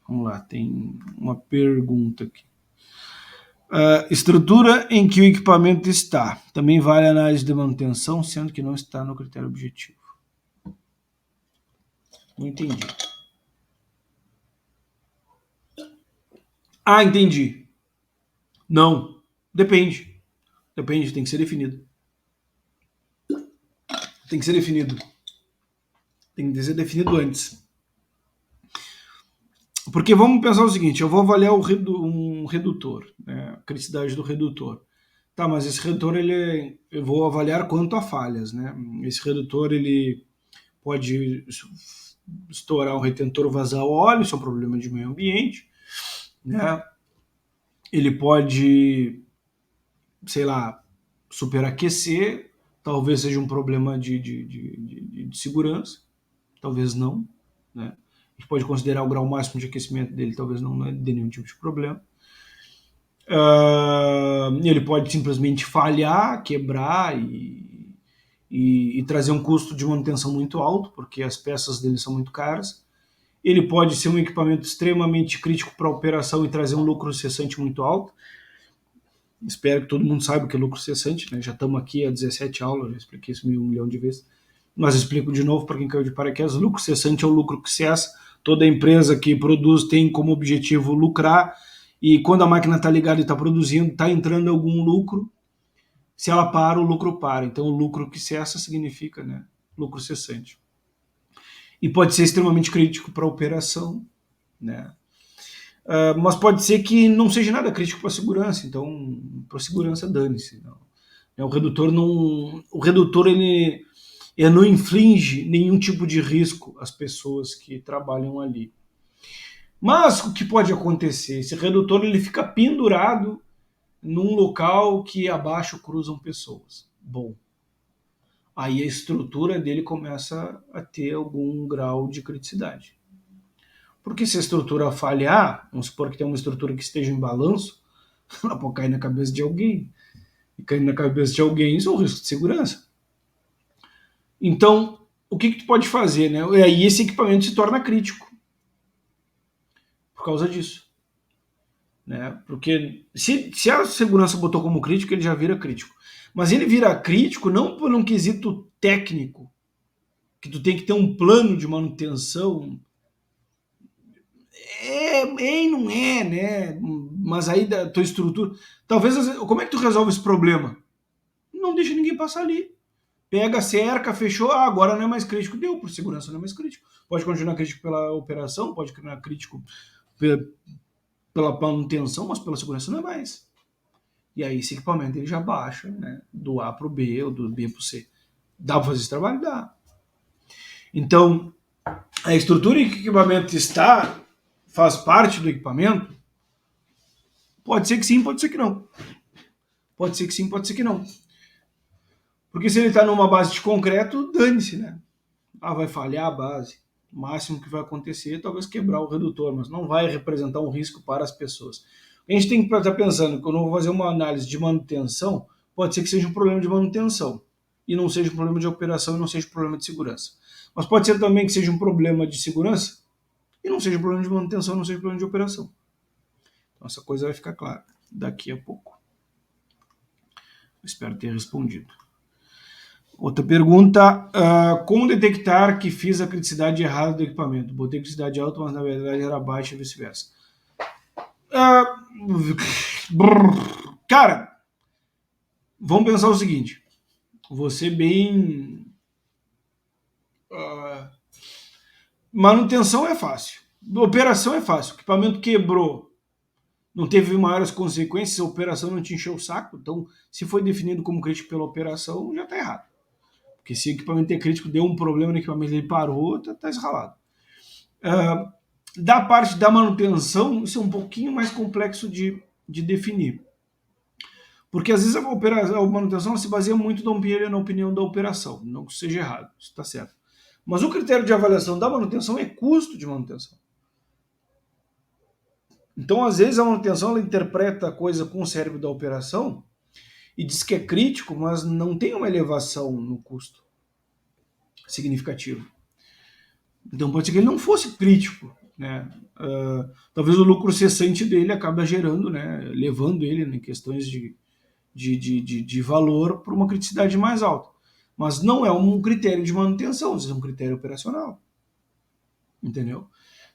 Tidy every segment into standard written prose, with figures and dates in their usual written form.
Vamos lá, tem uma pergunta aqui. Estrutura em que o equipamento está. Também vale a análise de manutenção, sendo que não está no critério objetivo. Não entendi. Entendi. Não. Depende. Depende, tem que ser definido. Tem que ser definido. Tem que ser definido antes. Porque vamos pensar o seguinte, eu vou avaliar um redutor, né, a criticidade do redutor. Tá, mas esse redutor, eu vou avaliar quanto a falhas, né? Esse redutor, ele pode estourar um retentor, vazar o óleo, isso é um problema de meio ambiente, né? Ele pode, sei lá, superaquecer, talvez seja um problema de segurança, talvez não, né? A gente pode considerar o grau máximo de aquecimento dele, talvez não dê nenhum tipo de problema. Ele pode simplesmente falhar, quebrar e trazer um custo de manutenção muito alto, porque as peças dele são muito caras. Ele pode ser um equipamento extremamente crítico para a operação e trazer um lucro cessante muito alto. Espero que todo mundo saiba o que é lucro cessante, né? Já estamos aqui há 17 aulas, já expliquei isso 1 milhão de vezes. Mas explico de novo para quem caiu de paraquedas. Lucro cessante é o lucro que cessa. Toda empresa que produz tem como objetivo lucrar, e quando a máquina está ligada e está produzindo, está entrando algum lucro. Se ela para, o lucro para. Então, o lucro que cessa significa, né, lucro cessante. E pode ser extremamente crítico para a operação, né? Mas pode ser que não seja nada crítico para a segurança. Então, para a segurança, dane-se. O redutor ele não inflige nenhum tipo de risco às pessoas que trabalham ali. Mas o que pode acontecer? Esse redutor ele fica pendurado num local que abaixo cruzam pessoas. Bom, aí a estrutura dele começa a ter algum grau de criticidade. Porque se a estrutura falhar, vamos supor que tem uma estrutura que esteja em balanço, ela pode cair na cabeça de alguém. E cair na cabeça de alguém, isso é um risco de segurança. Então, o que tu pode fazer, né? E aí esse equipamento se torna crítico por causa disso, né? Porque se a segurança botou como crítico, ele já vira crítico. Mas ele vira crítico não por um quesito técnico, que tu tem que ter um plano de manutenção. E não é, né? Mas aí da tua estrutura. Talvez. Como é que tu resolve esse problema? Não deixa ninguém passar ali. Pega, cerca, fechou, agora não é mais crítico. Deu, por segurança não é mais crítico. Pode continuar crítico pela operação, pode continuar crítico pela manutenção, mas pela segurança não é mais. E aí esse equipamento ele já baixa, né? Do A para o B ou do B para o C. Dá para fazer esse trabalho? Dá. Então, a estrutura em que o equipamento está faz parte do equipamento? Pode ser que sim, pode ser que não. Pode ser que sim, pode ser que não. Porque se ele está numa base de concreto, dane-se, né? Vai falhar a base. O máximo que vai acontecer é talvez quebrar o redutor, mas não vai representar um risco para as pessoas. A gente tem que estar pensando que quando eu vou fazer uma análise de manutenção, pode ser que seja um problema de manutenção e não seja um problema de operação e não seja um problema de segurança. Mas pode ser também que seja um problema de segurança e não seja um problema de manutenção, não seja um problema de operação. Então essa coisa vai ficar clara daqui a pouco. Espero ter respondido. Outra pergunta, como detectar que fiz a criticidade errada do equipamento? Botei criticidade alta, mas na verdade era baixa e vice-versa. Cara, vamos pensar o seguinte. Você bem... manutenção é fácil. Operação é fácil. O equipamento quebrou, não teve maiores consequências, a operação não te encheu o saco. Então, se foi definido como crítico pela operação, já está errado. Porque se o equipamento é crítico, deu um problema no equipamento, ele parou, tá esralado. Da parte da manutenção, isso é um pouquinho mais complexo de definir. Porque às vezes a manutenção se baseia muito na opinião da operação, não que seja errado, isso está certo. Mas o critério de avaliação da manutenção é custo de manutenção. Então, às vezes, a manutenção ela interpreta a coisa com o cérebro da operação e diz que é crítico, mas não tem uma elevação no custo significativo. Então pode ser que ele não fosse crítico, né? Talvez o lucro cessante dele acabe gerando, né, levando ele em questões de valor para uma criticidade mais alta. Mas não é um critério de manutenção, isso é um critério operacional. Entendeu?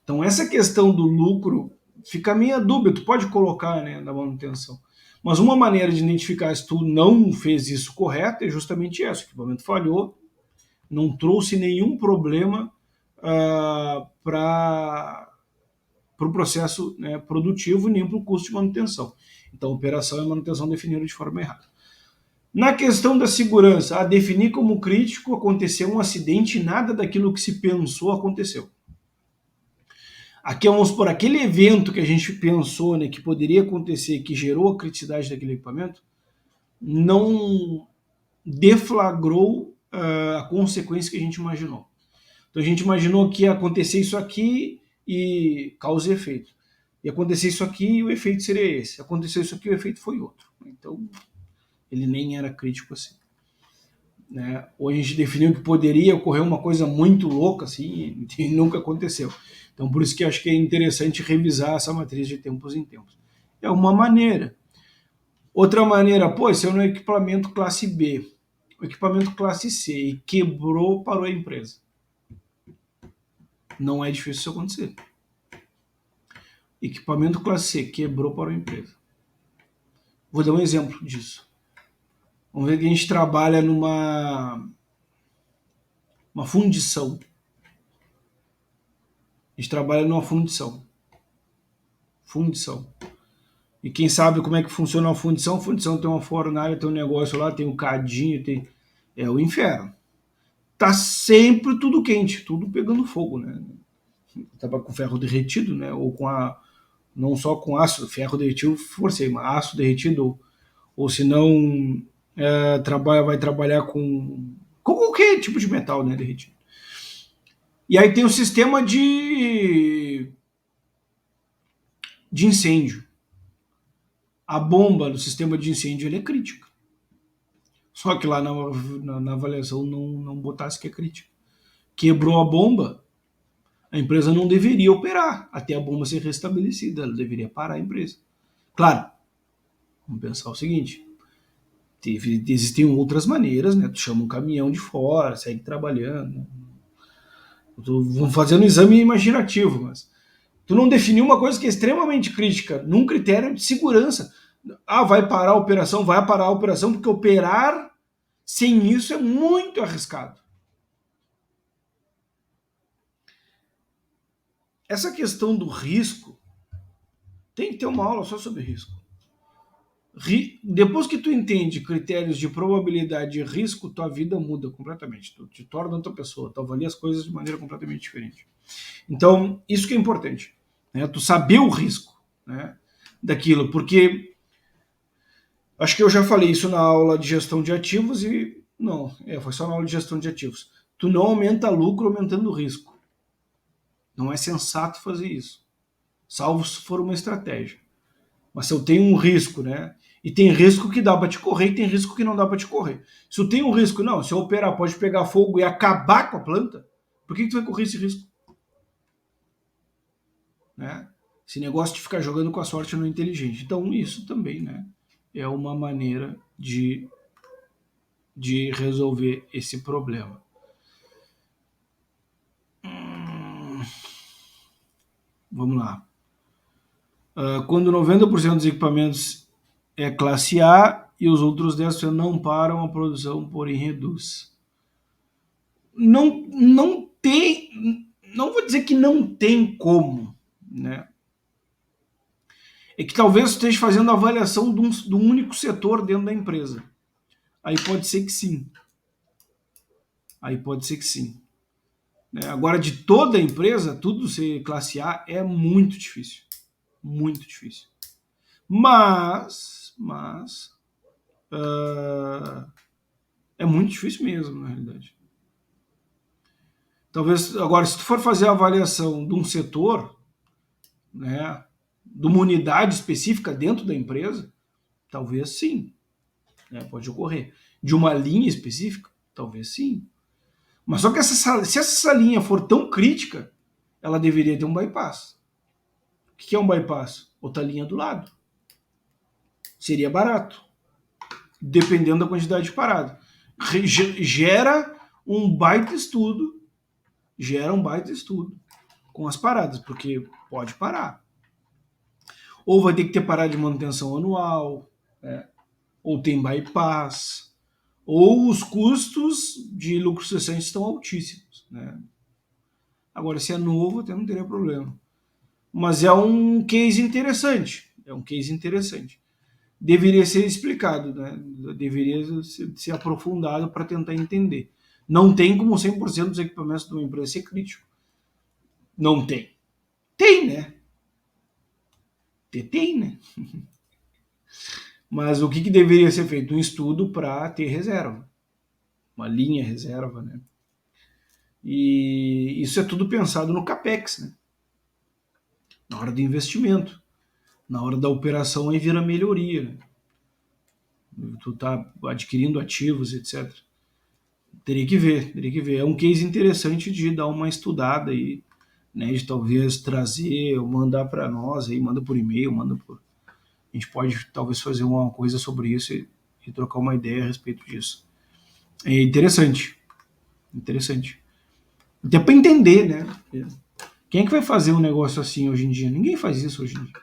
Então, essa questão do lucro fica meio dúbia, tu pode colocar, né, na manutenção. Mas uma maneira de identificar se tu não fez isso correto é justamente essa: o equipamento falhou, não trouxe nenhum problema para o processo, né, produtivo, nem para o custo de manutenção. Então, operação e manutenção definiram de forma errada. Na questão da segurança, a definir como crítico, aconteceu um acidente e nada daquilo que se pensou aconteceu. Aqui, vamos supor, aquele evento que a gente pensou, né, que poderia acontecer, que gerou a criticidade daquele equipamento, não deflagrou a consequência que a gente imaginou. Então a gente imaginou que ia acontecer isso aqui e causa e efeito. E acontecer isso aqui e o efeito seria esse. Aconteceu isso aqui e o efeito foi outro. Então ele nem era crítico assim. Né? Ou a gente definiu que poderia ocorrer uma coisa muito louca assim e nunca aconteceu. Então por isso que acho que é interessante revisar essa matriz de tempos em tempos. É uma maneira. Outra maneira, pô, esse é um equipamento classe B, o equipamento classe C e quebrou, parou a empresa. Não é difícil isso acontecer. Equipamento classe C quebrou, parou a empresa. Vou dar um exemplo disso. Vamos ver que a gente trabalha numa fundição. A gente trabalha numa fundição. Fundição. E quem sabe como é que funciona a fundição? A fundição tem uma fornalha, tem um negócio lá, tem um cadinho, tem... é o inferno. Tá sempre tudo quente, tudo pegando fogo, né? Tava com ferro derretido, né? Ou com não só com aço, ferro derretido, forcei, mas aço derretido, ou se não vai trabalhar com qualquer tipo de metal, né, derretido. E aí tem o sistema de incêndio. A bomba do sistema de incêndio ele é crítica. Só que lá na avaliação não botasse que é crítica. Quebrou a bomba, a empresa não deveria operar até a bomba ser restabelecida, ela deveria parar a empresa. Claro, vamos pensar o seguinte: existem outras maneiras, né? Tu chama um caminhão de fora, segue trabalhando. Vamos fazendo um exame imaginativo, mas tu não definiu uma coisa que é extremamente crítica, num critério de segurança. Ah, vai parar a operação, vai parar a operação, porque operar sem isso é muito arriscado. Essa questão do risco, tem que ter uma aula só sobre risco. Depois que tu entende critérios de probabilidade e risco, tua vida muda completamente. Tu te torna outra pessoa, tu avalia as coisas de maneira completamente diferente. Então, isso que é importante, né? Tu saber o risco, né, daquilo, porque acho que eu já falei isso na aula de gestão de ativos e não, foi só na aula de gestão de ativos. Tu não aumenta lucro aumentando o risco. Não é sensato fazer isso, salvo se for uma estratégia. Mas se eu tenho um risco, né? E tem risco que dá para te correr e tem risco que não dá para te correr. Se eu tenho um risco, não, se eu operar pode pegar fogo e acabar com a planta, por que tu vai correr esse risco? Né? Esse negócio de ficar jogando com a sorte não é inteligente. Então isso também, né, é uma maneira de resolver esse problema. Vamos lá. Quando 90% dos equipamentos é classe A e os outros 10% não param a produção, porém reduz. Não tem, não vou dizer que não tem como, né? É que talvez esteja fazendo a avaliação de um único setor dentro da empresa. Aí pode ser que sim. Aí pode ser que sim. Agora, de toda a empresa, tudo ser classe A é muito difícil. Muito difícil. Mas é muito difícil mesmo, na realidade. Talvez, agora, se tu for fazer a avaliação de um setor, né, de uma unidade específica dentro da empresa, talvez sim, né, pode ocorrer. De uma linha específica, talvez sim. Mas só que se essa linha for tão crítica, ela deveria ter um bypass. O que é um bypass? Outra linha do lado. Seria barato, dependendo da quantidade de parada. Gera um baita estudo, com as paradas, porque pode parar. Ou vai ter que ter parada de manutenção anual, né? Ou tem bypass, ou os custos de lucro cessante estão altíssimos, né? Agora, se é novo, até não teria problema. Mas é um case interessante. É um case interessante. Deveria ser explicado, né? Deveria ser aprofundado para tentar entender. Não tem como 100% dos equipamentos de uma empresa ser crítico. Não tem. Tem, né? Tem, né? Mas o que deveria ser feito? Um estudo para ter reserva. Uma linha reserva, né? E isso é tudo pensado no CAPEX, né? Na hora do investimento. Na hora da operação aí vira melhoria, né? Tu tá adquirindo ativos, etc. Teria que ver, teria que ver. É um case interessante de dar uma estudada aí, né? De talvez trazer ou mandar para nós aí, manda por e-mail, manda por. A gente pode talvez fazer uma coisa sobre isso e trocar uma ideia a respeito disso. É interessante, interessante. Até para entender, né? Quem é que vai fazer um negócio assim hoje em dia? Ninguém faz isso hoje em dia.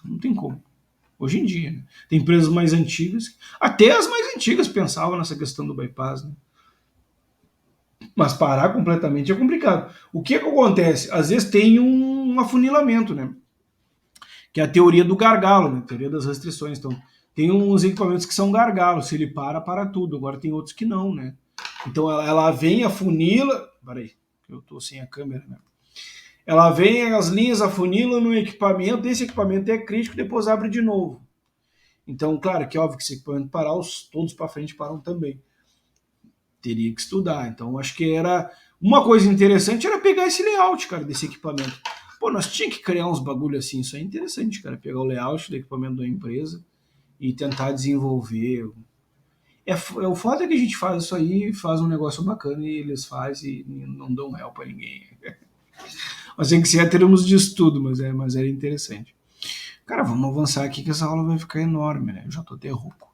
Não tem como. Hoje em dia, né? Tem empresas mais antigas, até as mais antigas pensavam nessa questão do bypass, né? Mas parar completamente é complicado. O que acontece? Às vezes tem um afunilamento, né? Que é a teoria do gargalo, né? A teoria das restrições. Então, tem uns equipamentos que são gargalos. Se ele para tudo. Agora tem outros que não, né? Então ela vem, afunila. Peraí, eu tô sem a câmera, né? Ela vem, as linhas afunilam no equipamento, esse equipamento é crítico, depois abre de novo. Então, claro que é óbvio que se o equipamento parar, todos para frente param também. Teria que estudar. Então, acho que era uma coisa interessante era pegar esse layout, cara, desse equipamento. Pô, nós tínhamos que criar uns bagulho assim, isso é interessante, cara, pegar o layout do equipamento da empresa e tentar desenvolver. O foda é que a gente faz isso aí, faz um negócio bacana e eles fazem e não dão help pra ninguém. Mas tem que ser termos de estudo, mas era interessante. Cara, vamos avançar aqui que essa aula vai ficar enorme, né? Eu já tô até rouco.